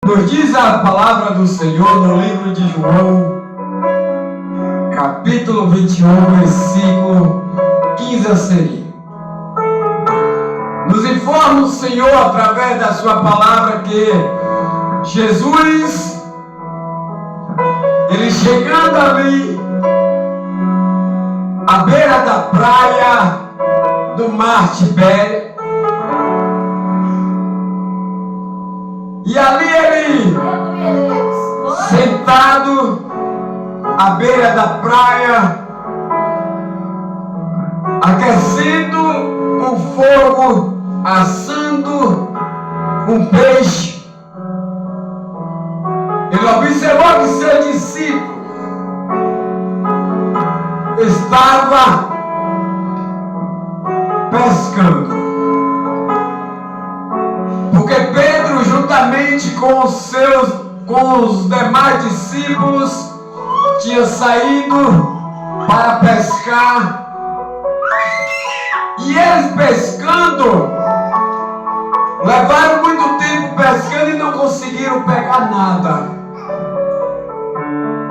Nos diz a palavra do Senhor no livro de João, capítulo 21, versículo 15 a seguir. Nos informa o Senhor através da sua palavra que Jesus, ele chegando ali à beira da praia do mar Tibério, e ali ele sentado à beira da praia, aquecendo um fogo, assando um peixe, ele observou que seu discípulo estava pescando, porque Pedro, juntamente com os demais discípulos, tinha saído para pescar, e eles pescando, levaram muito tempo pescando e não conseguiram pegar nada.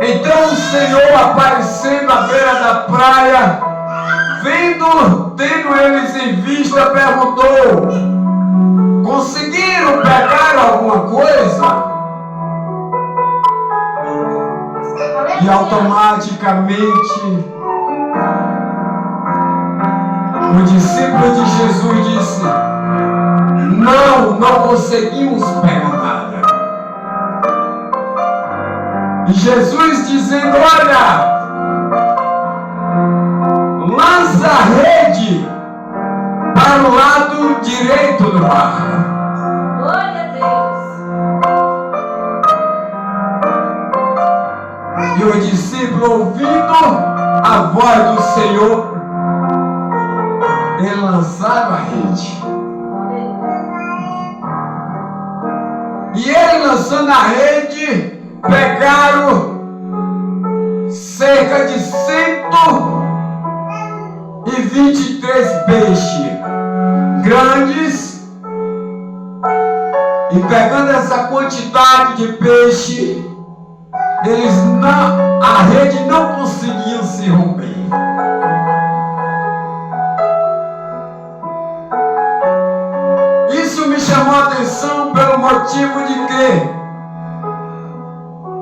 Então o Senhor, aparecendo à beira da praia, tendo eles em vista, perguntou: conseguiram pegar alguma coisa? E automaticamente o discípulo de Jesus disse: não conseguimos pegar nada. E Jesus dizendo: olha, lança a rede para o lado direito do barco. Glória a Deus. E o discípulo, ouvindo a voz do Senhor, ele lançava a rede. E ele lançando a rede, pegaram cerca de 123 peixes grandes. E pegando essa quantidade de peixe, a rede não conseguiu se romper. Isso me chamou a atenção pelo motivo de que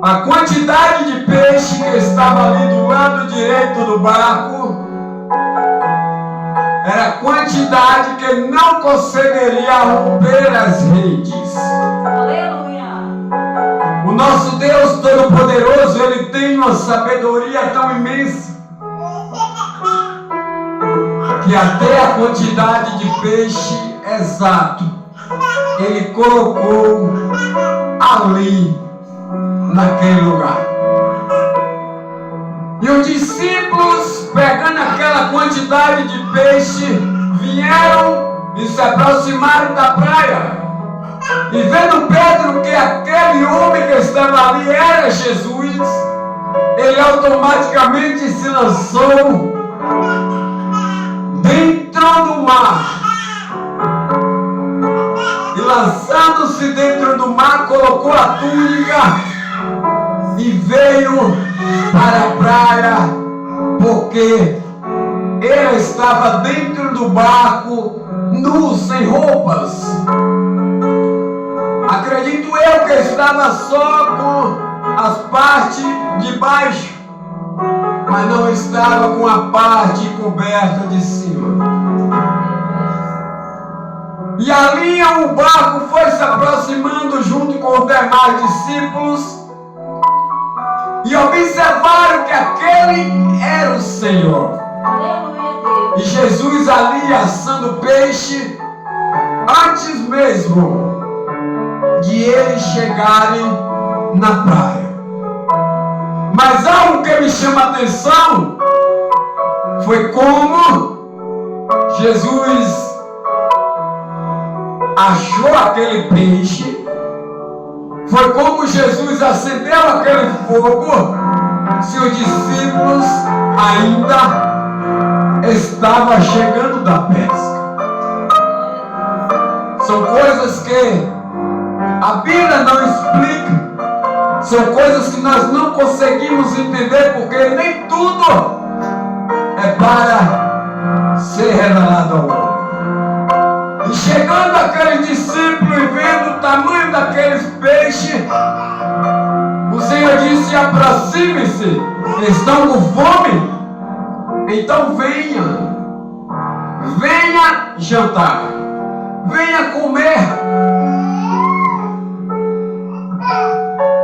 a quantidade de peixe que estava ali do lado direito do barco era a quantidade que não conseguiria romper as redes. Aleluia. O nosso Deus Todo-Poderoso, ele tem uma sabedoria tão imensa que até a quantidade de peixe exato ele colocou ali naquele lugar. E os discípulos, pegando aquela quantidade de peixe, vieram e se aproximaram da praia. E vendo Pedro que aquele homem que estava ali era Jesus, ele automaticamente se lançou dentro do mar. E lançando-se dentro do mar, colocou a túnica e veio para a praia, porque ele estava dentro do barco, nu, sem roupas. Acredito eu que estava só com as partes de baixo, mas não estava com a parte coberta de cima. E ali o barco foi se aproximando junto com os demais discípulos, e observaram que aquele era o Senhor. Aleluia, Deus. E Jesus ali assando peixe, antes mesmo de eles chegarem na praia. Mas algo que me chama a atenção foi como Jesus achou aquele peixe, foi como Jesus acendeu aquele fogo, se os discípulos ainda estavam chegando da pesca. São coisas que a Bíblia não explica São coisas que nós não conseguimos entender, porque nem tudo é para ser revelado ao homem. E chegando aquele discípulo e vendo o tamanho daqueles peixes, o Senhor disse: aproxime-se, estão com fome? Então venha jantar, venha comer.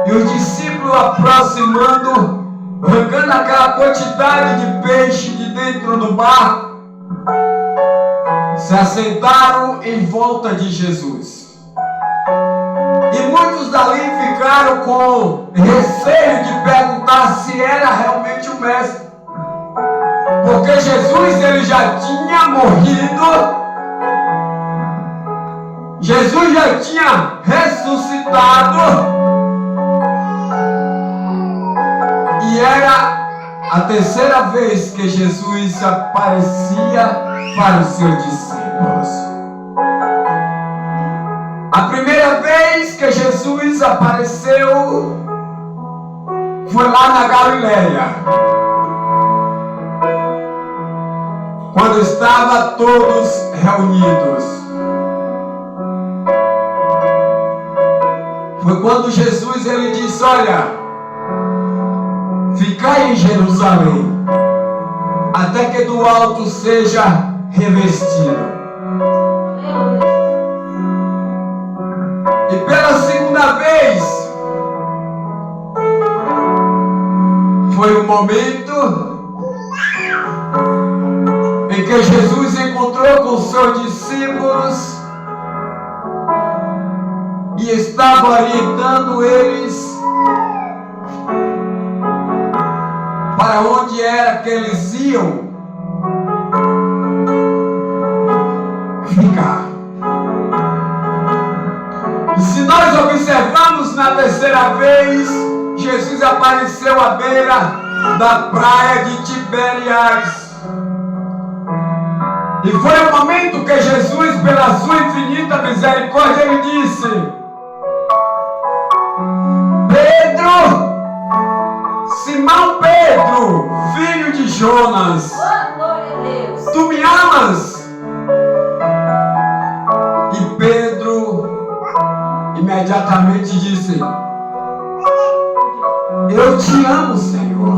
E o discípulo aproximando, arrancando aquela quantidade de peixe de dentro do barco, se assentaram em volta de Jesus. E muitos dali ficaram com receio de perguntar se era realmente o mestre, porque Jesus ele já tinha morrido, Jesus já tinha ressuscitado, e era a terceira vez que Jesus aparecia para os seus discípulos. A primeira vez que Jesus apareceu foi lá na Galileia, quando estavam todos reunidos. Foi quando Jesus ele disse: olha, ficai em Jerusalém, até que do alto seja revestido. E pela segunda vez, foi o momento em que Jesus encontrou com os seus discípulos e estava orientando eles para onde era que eles iam ficar. E se nós observamos na terceira vez, Jesus apareceu à beira da praia de Tiberíades. E foi o momento que Jesus, pela sua infinita misericórdia, ele disse: Pedro, Simão Pedro, filho de Jonas, tu me amas? E Pedro imediatamente disse: eu te amo, Senhor,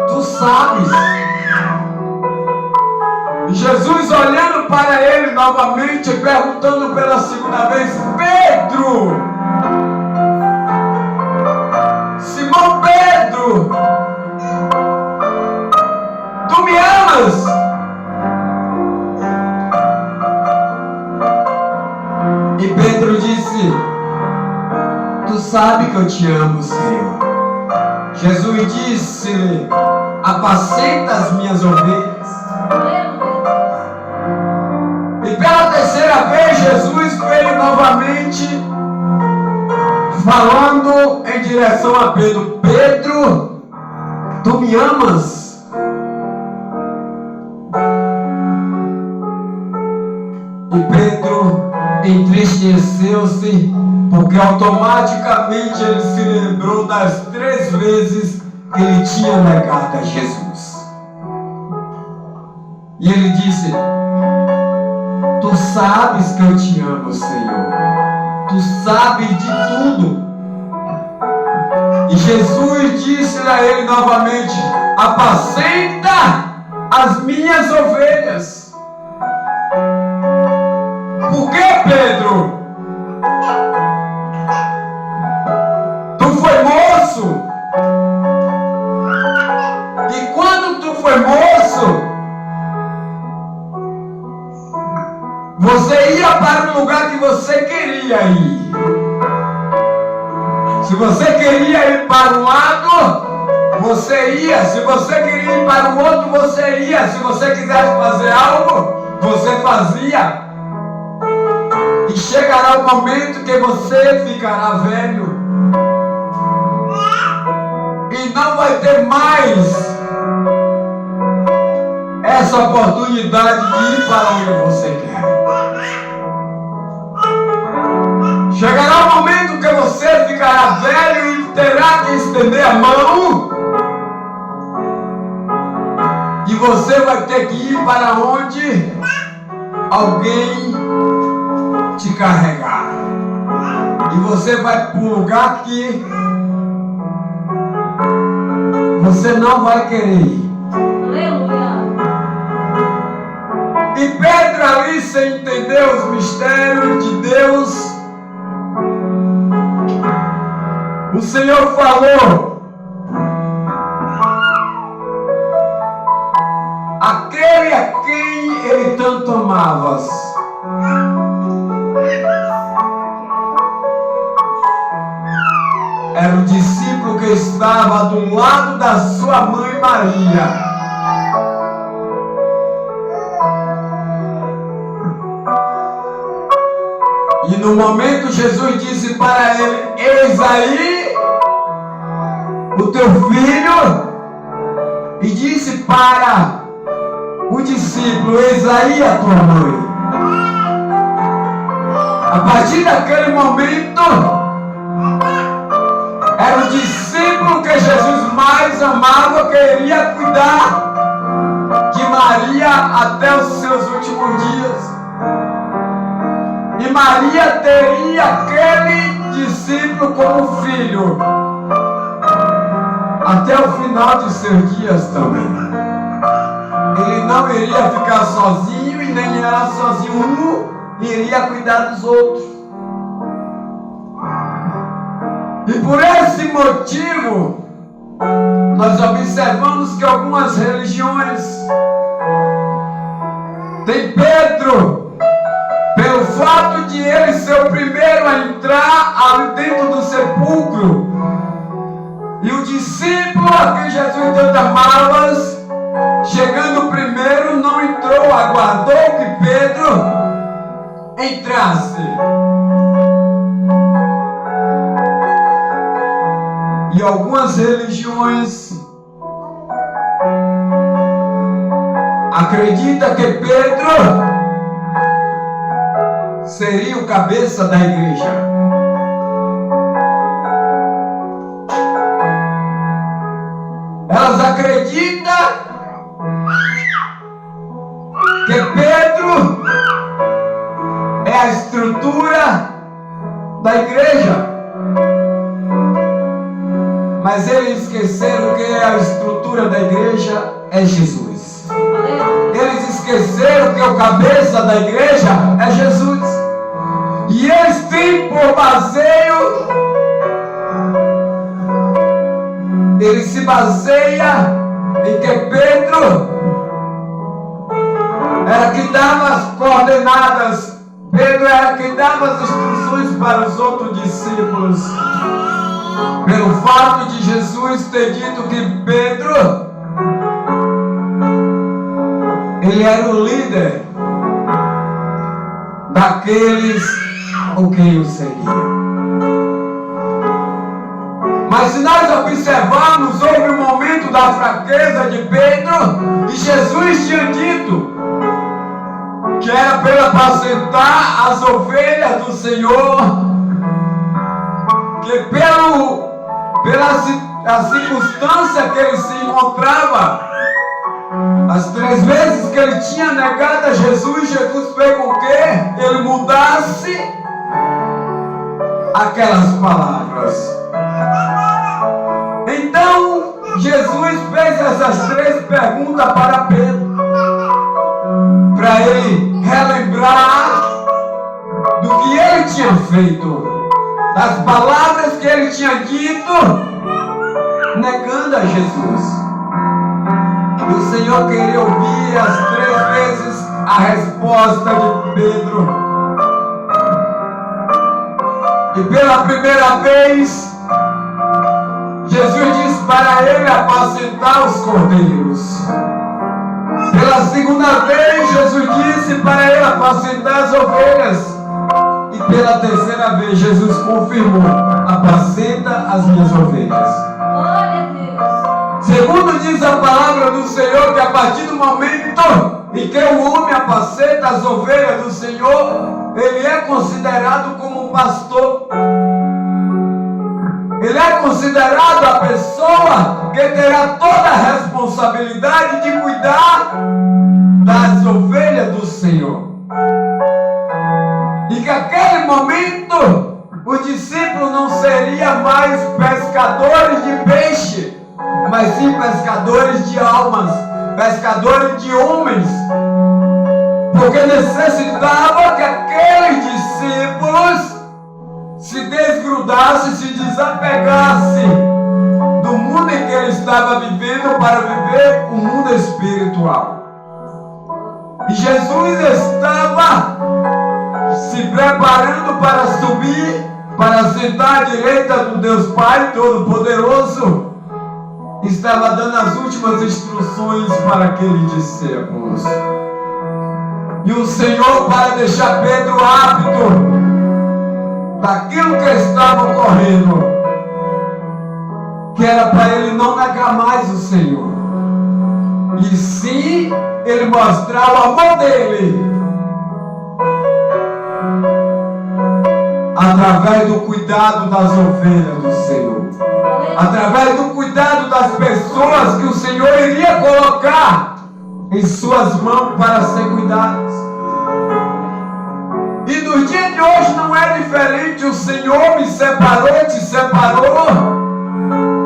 tu sabes. E Jesus olhando para ele novamente, perguntando pela segunda vez: Pedro, Simão Pedro, tu me amas? E Pedro disse: tu sabe que eu te amo, Senhor. Jesus disse-lhe: apacenta as minhas ovelhas. E pela terceira vez Jesus veio novamente falando em direção a Pedro: Pedro, tu me amas? E Pedro entristeceu-se, porque automaticamente ele se lembrou das 3 vezes que ele tinha negado a Jesus. E ele disse: tu sabes que eu te amo, Senhor. Tu sabes de tudo. E Jesus disse a ele novamente: apacenta as minhas ovelhas. Por que, Pedro? Tu foi moço. E quando tu foi moço, você ia para o lugar que você queria ir. Se você queria ir para um lado, você ia. Se você queria ir para o outro, você ia. Se você quisesse fazer algo, você fazia. E chegará o momento que você ficará velho e não vai ter mais essa oportunidade de ir para onde você quer. Chegará o momento que você ficará velho e terá que estender a mão. E você vai ter que ir para onde alguém te carregar. E você vai para um lugar que você não vai querer ir. Aleluia. E Pedro ali, sem entender os mistérios de Deus, o Senhor falou: aquele a quem ele tanto amava, era o discípulo que estava do lado da sua mãe Maria. E no momento Jesus disse para ele: eis aí o teu filho. E disse para o discípulo: eis aí a tua mãe. A partir daquele momento, era o discípulo que Jesus mais amava, que iria cuidar de Maria até os seus últimos dias. E Maria teria aquele discípulo como filho até o final de seus dias também. Ele não iria ficar sozinho e nem era sozinho, um iria cuidar dos outros. E por esse motivo, nós observamos que algumas religiões têm Pedro, pelo fato de ele ser o primeiro a entrar ali dentro do sepulcro, e o discípulo a quem Jesus tanto amava, chegando primeiro, não entrou, aguardou que Pedro entrasse. E algumas religiões acreditam que Pedro seria o cabeça da igreja. Elas acreditam que Pedro é a estrutura da igreja. Mas eles esqueceram que a estrutura da igreja é Jesus. Eles esqueceram que o cabeça da igreja é Jesus. E eles têm por baseio, ele se baseia em que Pedro era quem dava as coordenadas, Pedro era quem dava as instruções para os outros discípulos. Pelo fato de Jesus ter dito que Pedro, ele era o líder daqueles o quem o seguiam. Mas se nós observarmos, houve um momento da fraqueza de Pedro, e Jesus tinha dito que era para ele apacentar as ovelhas do Senhor, que pela circunstância que ele se encontrava, as 3 vezes que ele tinha negado a Jesus, Jesus fez com que ele mudasse aquelas palavras. Então Jesus fez essas 3 perguntas para Pedro, para ele relembrar do que ele tinha feito, das palavras que ele tinha dito, negando a Jesus. E o Senhor queria ouvir as 3 vezes a resposta de Pedro. E pela primeira vez, Jesus disse para ele apacentar os cordeiros. Pela segunda vez, Jesus disse para ele apacentar as ovelhas. E pela terceira vez, Jesus confirmou: apacenta as minhas ovelhas. Glória a Deus. Segundo diz a palavra do Senhor, que a partir do momento em que o homem apacenta as ovelhas do Senhor, ele é considerado como um pastor. Ele é considerado a pessoa que terá toda a responsabilidade de cuidar das ovelhas do Senhor. E que naquele momento os discípulos não seriam mais pescadores de peixe, mas sim pescadores de almas, pescadores de homens, porque necessitava que aqueles discípulos se desgrudassem, se desapegassem do mundo em que ele estava vivendo para viver o mundo espiritual. E Jesus estava se preparando para subir, para sentar à direita do Deus Pai Todo-Poderoso. Estava dando as últimas instruções para aqueles discípulos. E o Senhor, para deixar Pedro apto daquilo que estava ocorrendo, que era para ele não negar mais o Senhor, e sim ele mostrar o amor dele através do cuidado das ovelhas do Senhor, através do cuidado das pessoas que o Senhor iria colocar em suas mãos para ser cuidadas. E nos dias de hoje não é diferente. O Senhor me separou, te separou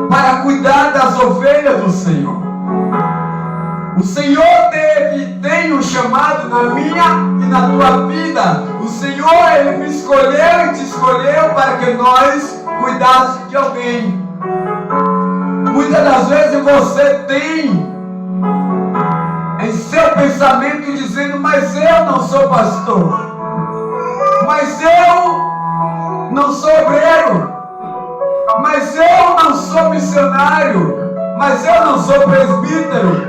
para cuidar das ovelhas do Senhor. O Senhor tem um chamado na minha e na tua vida. O Senhor, Ele me escolheu e te escolheu para que nós cuidássemos de alguém. Muitas das vezes você tem em seu pensamento dizendo: mas eu não sou pastor, mas eu não sou obreiro, mas eu não sou missionário, mas eu não sou presbítero,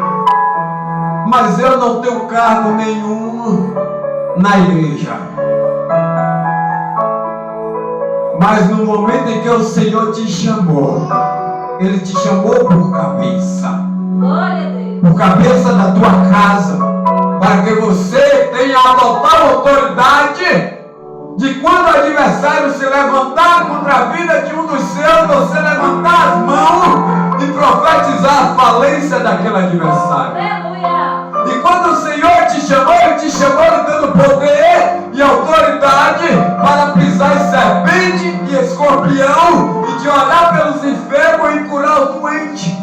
mas eu não tenho cargo nenhum na igreja. Mas no momento em que o Senhor te chamou, Ele te chamou por cabeça, por cabeça da tua casa, para que você tenha a total autoridade de quando o adversário se levantar contra a vida de um dos seus, você levantar as mãos e profetizar a falência daquele adversário. E quando o Senhor te chamou, Ele te chamou lhe dando poder e autoridade para pisar em serpente e escorpião e de orar pelos enfermos e curar o doente.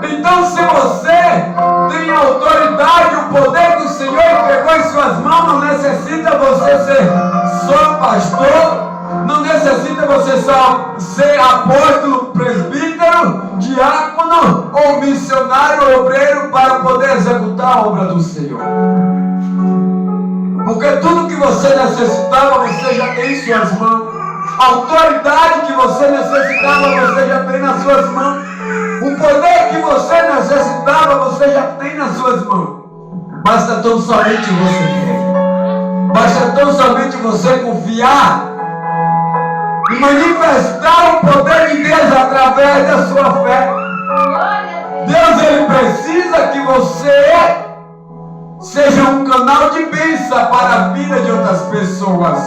Então, se você tem a autoridade, o poder que o Senhor entregou em suas mãos, não necessita você ser só pastor, não necessita você só ser apóstolo, presbítero, diácono ou missionário, obreiro para poder executar a obra do Senhor. Porque tudo que você necessitava, você já tem em suas mãos. A autoridade que você necessitava, você já tem nas suas mãos. O poder que você necessitava, você já tem nas suas mãos. Basta tão somente você crer. Basta tão somente você confiar e manifestar o poder de Deus através da sua fé. Deus, Ele precisa que você seja um canal de bênção para a vida de outras pessoas.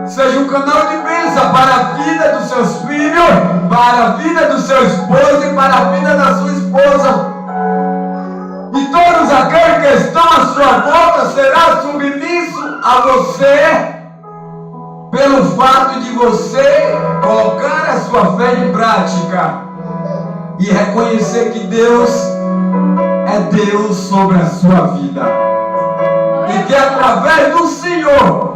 Seja um canal de bênção para a vida dos seus filhos, para a vida do seu esposo e para a vida da sua esposa. E todos aqueles que estão à sua volta serão submissos a você, pelo fato de você colocar a sua fé em prática e reconhecer que Deus é Deus sobre a sua vida. E que através do Senhor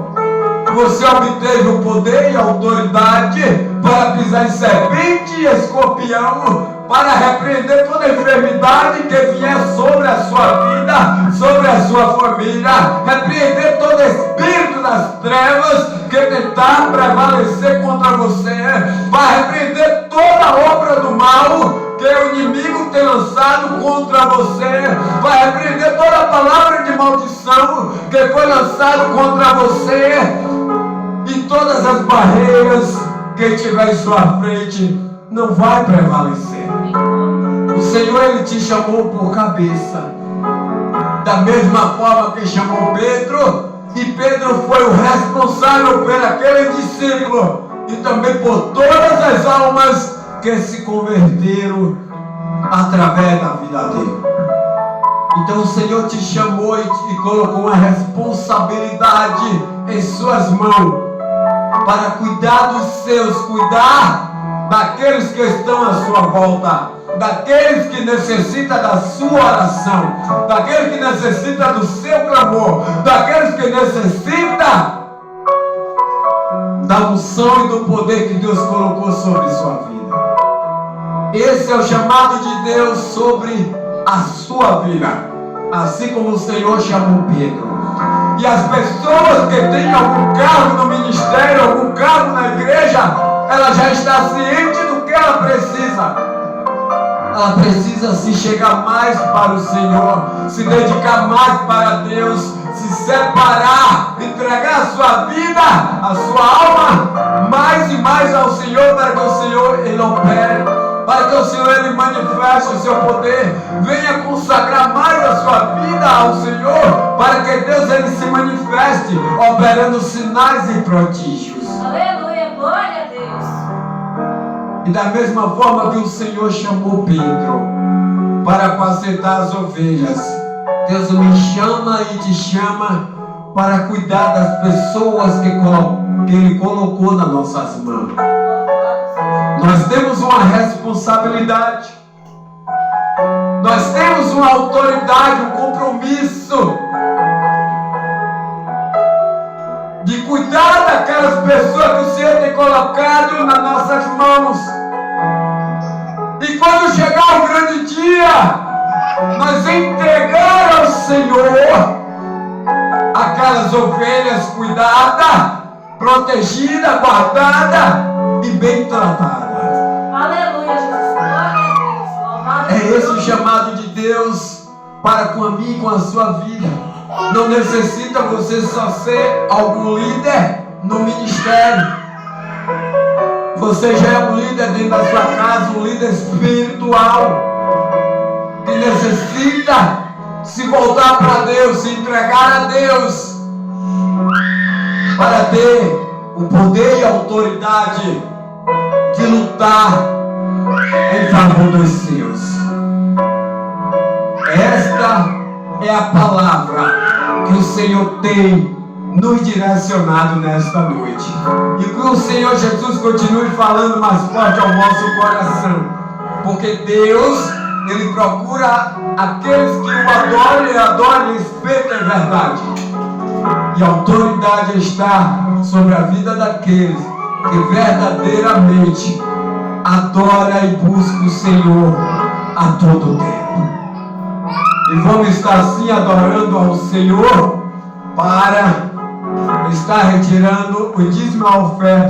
você obteve o poder e a autoridade para pisar em serpente e escorpião, para repreender toda enfermidade que vier sobre a sua vida, sobre a sua família, repreender todo espírito das trevas que tentar prevalecer contra você, para repreender toda obra do mal que o inimigo tem lançado contra você, vai repreender toda a palavra de maldição que foi lançada contra você, e todas as barreiras que estiver em sua frente não vai prevalecer. O Senhor, Ele te chamou por cabeça, da mesma forma que chamou Pedro, e Pedro foi o responsável por aquele discípulo e também por todas as almas que se converteram através da vida dele. Então o Senhor te chamou e colocou uma responsabilidade em suas mãos para cuidar dos seus, cuidar daqueles que estão à sua volta, daqueles que necessitam da sua oração, daqueles que necessitam do seu clamor, daqueles que necessitam da unção e do poder que Deus colocou sobre sua vida. Esse é o chamado de Deus sobre a sua vida, assim como o Senhor chamou Pedro. E as pessoas que têm algum cargo no ministério, algum cargo na igreja, ela já está ciente do que ela precisa. Ela precisa se chegar mais para o Senhor, se dedicar mais para Deus, se separar, entregar a sua vida, a sua alma, mais e mais ao Senhor, para que o Senhor Ele opere, para que o Senhor Ele manifeste o seu poder, venha consagrar mais a sua vida ao Senhor, para que Deus Ele se manifeste, operando sinais e prodígios. Aleluia, glória a Deus. E da mesma forma que o Senhor chamou Pedro para apacentar as ovelhas, Deus me chama e te chama para cuidar das pessoas que Ele colocou nas nossas mãos. Nós temos uma responsabilidade, nós temos uma autoridade, um compromisso de cuidar daquelas pessoas que o Senhor tem colocado nas nossas mãos. E quando chegar o grande dia, nós entregar ao Senhor aquelas ovelhas cuidadas, protegidas, guardadas e bem tratadas. Aleluia, Jesus, glória a Deus. Louvado É esse o chamado de Deus para com a minha e com a sua vida. Não necessita você só ser algum líder no ministério. Você já é um líder dentro da sua casa, um líder espiritual, que necessita se voltar para Deus, se entregar a Deus, para ter o poder e a autoridade de lutar em favor dos seus. Esta é a palavra que o Senhor tem nos direcionado nesta noite. E que o Senhor Jesus continue falando mais forte ao nosso coração. Porque Deus, Ele procura aqueles que o adoram e adorem em espírito e verdade. E a autoridade está sobre a vida daqueles que verdadeiramente adora e busca o Senhor a todo tempo. E vamos estar assim adorando ao Senhor para estar retirando o dízimo e a oferta